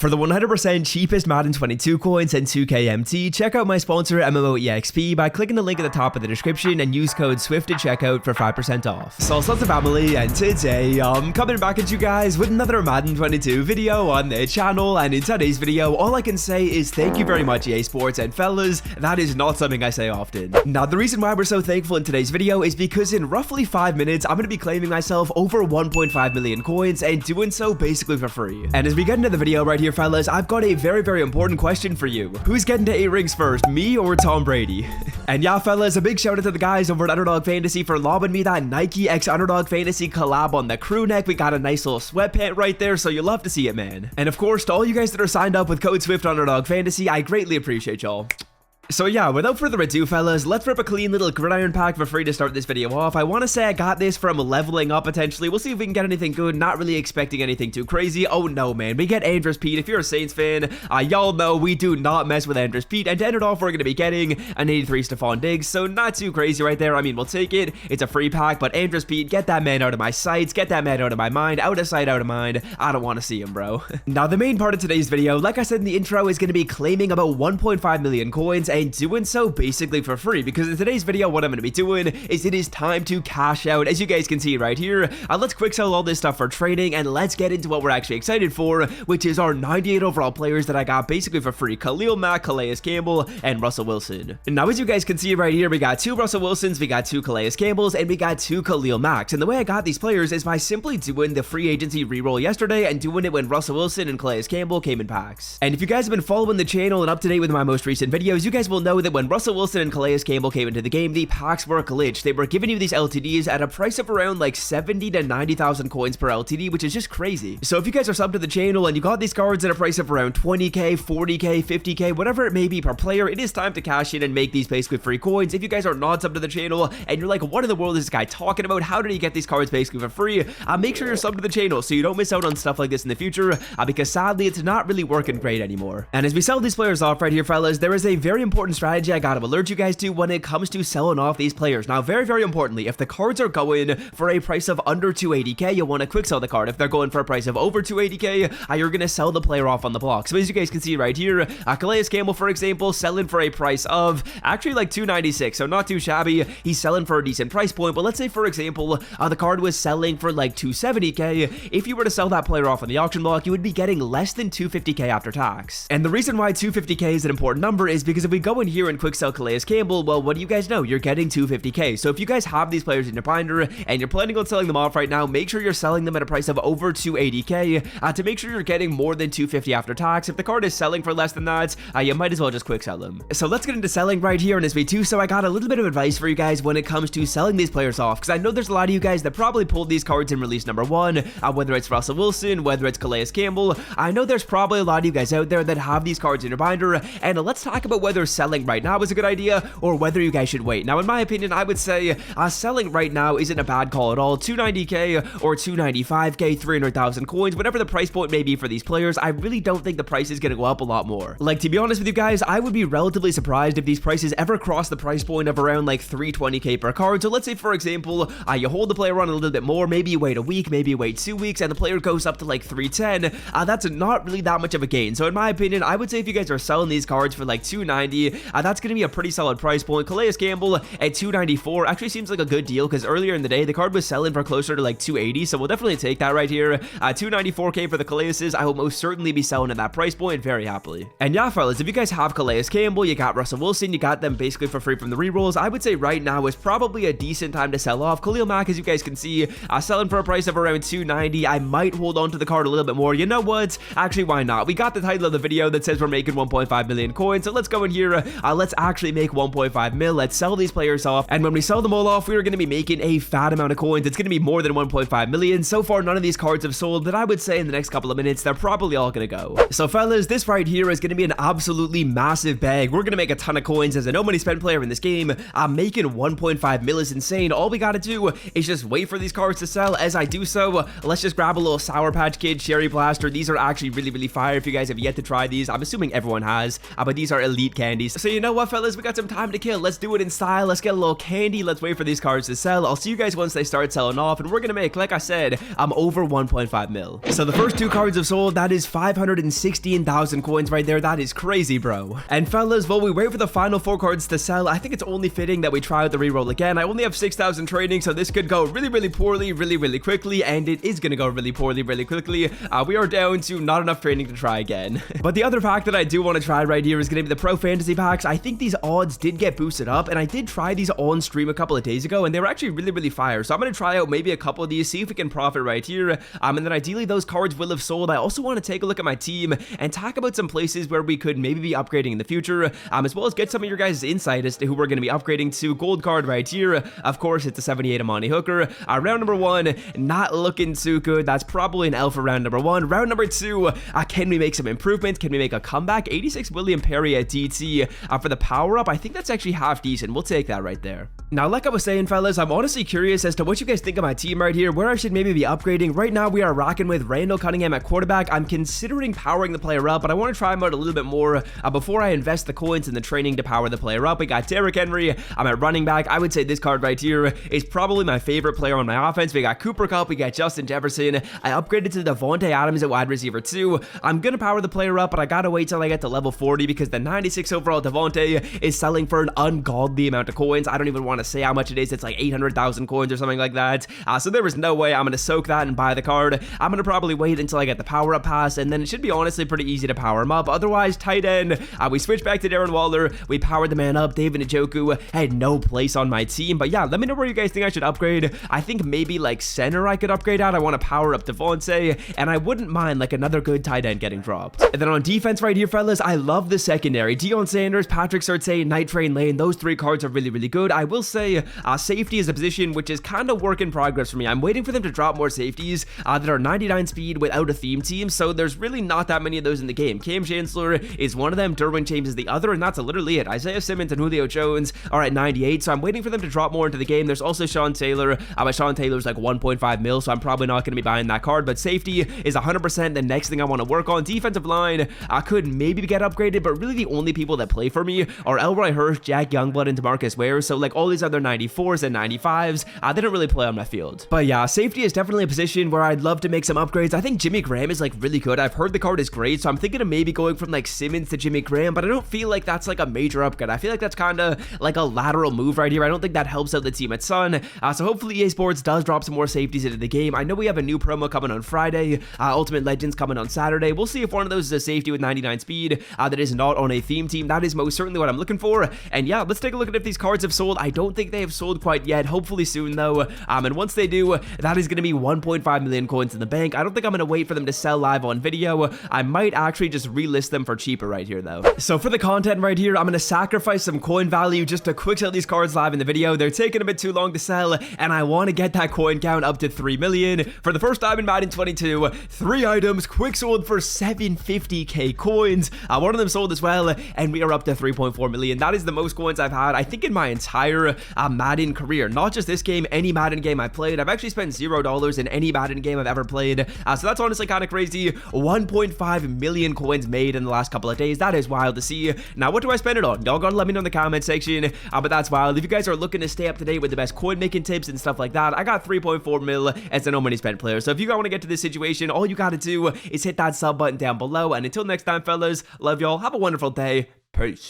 For the 100% cheapest Madden 22 coins and 2K MT, check out my sponsor MMOEXP by clicking the link at the top of the description and use code SWIFT at checkout for 5% off. So what's up family, and today I'm coming back at you guys with another Madden 22 video on the channel, and in today's video all I can say is thank you very much EA Sports, and fellas, that is not something I say often. Now the reason why we're so thankful in today's video is because in roughly 5 minutes I'm going to be claiming myself over 1.5 million coins, and doing so basically for free. And as we get into the video right here fellas, I've got a very important question for you. Who's getting to 8 rings first, me or Tom Brady? And yeah fellas, a big shout out to the guys over at Underdog Fantasy for lobbing me that Nike x Underdog Fantasy collab on the crew neck. We got a nice little sweatpant right there, so you'll love to see it, man. And of course, to all you guys that are signed up with code SWIFT Underdog Fantasy, I greatly appreciate y'all. So yeah, without further ado fellas, let's rip a clean little gridiron pack for free to start this video off. I want to say I got this from leveling up potentially. We'll see if we can get anything good. Not really expecting anything too crazy. Oh no man, we get Andrus Pete. If you're a Saints fan, y'all know we do not mess with Andrus Pete. And to end it off, we're going to be getting an 83 Stephon Diggs. So not too crazy right there. I mean, we'll take it. It's a free pack, but Andrus Pete, get that man out of my sights. Get that man out of my mind. Out of sight, out of mind. I don't want to see him, bro. Now the main part of today's video, like I said in the intro, is going to be claiming about 1.5 million coins and doing so basically for free, because in today's video what I'm going to be doing is it is time to cash out. As you guys can see right here, let's quick sell all this stuff for trading, and let's get into what we're actually excited for, which is our 98 overall players that I got basically for free: Khalil Mack, Calais Campbell, and Russell Wilson. And now as you guys can see right here, we got 2 Russell Wilsons, we got 2 Calais Campbells, and we got 2 Khalil Macks. And the way I got these players is by simply doing the free agency reroll yesterday and doing it when Russell Wilson and Calais Campbell came in packs. And if you guys have been following the channel and up to date with my most recent videos, you guys will know that when Russell Wilson and Calais Campbell came into the game, the packs were glitched. They were giving you these LTDs at a price of around like 70 to 90,000 coins per LTD, which is just crazy. So if you guys are subbed to the channel and you got these cards at a price of around 20k, 40k, 50k, whatever it may be per player, it is time to cash in and make these basically free coins. If you guys are not subbed to the channel and you're like, what in the world is this guy talking about? How did he get these cards basically for free? Make sure you're subbed to the channel so you don't miss out on stuff like this in the future, because sadly it's not really working great anymore. And as we sell these players off right here fellas, there is a very important strategy I gotta alert you guys to when it comes to selling off these players. Now very importantly, if the cards are going for a price of under 280k, you'll want to quick sell the card. If they're going for a price of over 280k, you're gonna sell the player off on the block. So as you guys can see right here, Calais Campbell for example, selling for a price of actually like 296, so not too shabby. He's selling for a decent price point, but let's say for example the card was selling for like 270k. If you were to sell that player off on the auction block, you would be getting less than 250k after tax. And the reason why 250k is an important number is because if we go in here and quick sell Calais Campbell, well, what do you guys know? You're getting 250k. So if you guys have these players in your binder and you're planning on selling them off right now, make sure you're selling them at a price of over 280k to make sure you're getting more than 250 after tax. If the card is selling for less than that, you might as well just quick sell them. So let's get into selling right here in this V2. So I got a little bit of advice for you guys when it comes to selling these players off, because I know there's a lot of you guys that probably pulled these cards in release number 1, whether it's Russell Wilson, whether it's Calais Campbell. I know there's probably a lot of you guys out there that have these cards in your binder, and let's talk about whether selling right now is a good idea or whether you guys should wait. Now in my opinion, I would say selling right now isn't a bad call at all. 290k or 295k, 300,000 coins, whatever the price point may be for these players, I really don't think the price is going to go up a lot more. Like, to be honest with you guys, I would be relatively surprised if these prices ever cross the price point of around like 320k per card. So let's say for example you hold the player on a little bit more, maybe you wait a week, maybe you wait 2 weeks, and the player goes up to like 310. That's not really that much of a gain. So in my opinion, I would say if you guys are selling these cards for like 290, that's going to be a pretty solid price point. Calais Campbell at 294 actually seems like a good deal, because earlier in the day the card was selling for closer to like 280, so we'll definitely take that right here. 294k for the Calaises. I will most certainly be selling at that price point very happily. And yeah fellas, if you guys have Calais Campbell, you got Russell Wilson, you got them basically for free from the rerolls, I would say right now is probably a decent time to sell off. Khalil Mack, as you guys can see, selling for a price of around 290. I might hold on to the card a little bit more. You know what, actually why not? We got the title of the video that says we're making 1.5 million coins, so let's go in here, let's actually make 1.5 mil. Let's sell these players off, and when we sell them all off, we're going to be making a fat amount of coins. It's going to be more than 1.5 million. So far none of these cards have sold, but I would say in the next couple of minutes they're probably all going to go. So fellas, this right here is going to be an absolutely massive bag. We're going to make a ton of coins as a no money spent player in this game. Making 1.5 mil is insane. All we got to do is just wait for these cards to sell. As I do so, let's just grab a little Sour Patch Kid, Cherry Blaster. These are actually really fire. If you guys have yet to try these, I'm assuming everyone has, but these are elite candy. candies. So you know what, fellas? We got some time to kill. Let's do it in style. Let's get a little candy. Let's wait for these cards to sell. I'll see you guys once they start selling off, and we're gonna make, like I said, over 1.5 mil. So the first 2 cards have sold. That is 516,000 coins right there. That is crazy, bro. And fellas, while we wait for the final 4 cards to sell, I think it's only fitting that we try out the reroll again. I only have 6,000 trading, so this could go really poorly, really quickly, and it is gonna go really poorly, really quickly. We are down to not enough training to try again. But the other pack that I do want to try right here is gonna be the Pro Fantasy packs. I think these odds did get boosted up, and I did try these on stream a couple of days ago, and they were actually really fire. So I'm gonna try out maybe a couple of these, see if we can profit right here. And then ideally those cards will have sold. I also want to take a look at my team and talk about some places where we could maybe be upgrading in the future, as well as get some of your guys' insight as to who we're going to be upgrading to. Gold card right here. Of course, it's a 78 Amani Hooker. Round number 1, not looking too good. That's probably an L for round number 1. Round number 2, can we make some improvements? Can we make a comeback? 86 William Perry at DT for the power up. I think that's actually half decent. We'll take that right there. Now, like I was saying, fellas, I'm honestly curious as to what you guys think of my team right here, where I should maybe be upgrading. Right now, we are rocking with Randall Cunningham at quarterback. I'm considering powering the player up, but I want to try him out a little bit more before I invest the coins in the training to power the player up. We got Derrick Henry. I'm at running back. I would say this card right here is probably my favorite player on my offense. We got Cooper Kupp. We got Justin Jefferson. I upgraded to Devontae Adams at wide receiver 2. I'm going to power the player up, but I got to wait till I get to level 40 because the 96 overall Devontae is selling for an ungodly amount of coins. I don't even want to say how much it is. It's like 800,000 coins or something like that. So there was no way I'm going to soak that and buy the card. I'm going to probably wait until I get the power up pass, and then it should be honestly pretty easy to power him up. Otherwise, tight end, we switched back to Darren Waller. We powered the man up. David Njoku had no place on my team. But yeah, let me know where you guys think I should upgrade. I think maybe like center I could upgrade out. I want to power up Devontae, and I wouldn't mind like another good tight end getting dropped. And then on defense right here, fellas, I love the secondary. Deion Sanders, Patrick Surtain, Night Train Lane, those 3 cards are really good. I will say safety is a position which is kind of work in progress for me. I'm waiting for them to drop more safeties that are 99 speed without a theme team, so there's really not that many of those in the game. Cam Chancellor is one of them, Derwin James is the other, and that's literally it. Isaiah Simmons and Julio Jones are at 98, so I'm waiting for them to drop more into the game. There's also Sean Taylor, but Sean Taylor's like 1.5 mil, so I'm probably not going to be buying that card, but safety is 100% the next thing I want to work on. Defensive line, I could maybe get upgraded, but really the only people that play for me are Elroy Hirsch, Jack Youngblood, and DeMarcus Ware, so like all these other 94s and 95s, they don't really play on my field. But yeah, safety is definitely a position where I'd love to make some upgrades. I think Jimmy Graham is like really good. I've heard the card is great, so I'm thinking of maybe going from like Simmons to Jimmy Graham, but I don't feel like that's like a major upgrade. I feel like that's kind of like a lateral move right here. I don't think that helps out the team a ton. So hopefully EA Sports does drop some more safeties into the game. I know we have a new promo coming on Friday, Ultimate Legends coming on Saturday. We'll see if one of those is a safety with 99 speed that is not on a theme team. That is most certainly what I'm looking for. And yeah, let's take a look at if these cards have sold. I don't think they have sold quite yet. Hopefully soon though. And once they do, that is going to be 1.5 million coins in the bank. I don't think I'm going to wait for them to sell live on video. I might actually just relist them for cheaper right here though. So for the content right here, I'm going to sacrifice some coin value just to quick sell these cards live in the video. They're taking a bit too long to sell, and I want to get that coin count up to 3 million. For the first time in Madden 22, 3 items quick sold for 750k coins. One of them sold as well, and we are up to 3.4 million. That is the most coins I've had, I think, in my entire Madden career. Not just this game, any Madden game I played. I've actually spent $0 in any Madden game I've ever played. So that's honestly kind of crazy. 1.5 million coins made in the last couple of days. That is wild to see. Now, what do I spend it on? Y'all gotta let me know in the comment section. But that's wild. If you guys are looking to stay up to date with the best coin making tips and stuff like that, I got 3.4 mil as a no money spent player. So if you guys want to get to this situation, all you gotta do is hit that sub button down below. And until next time, fellas, love y'all. Have a wonderful day. Peace.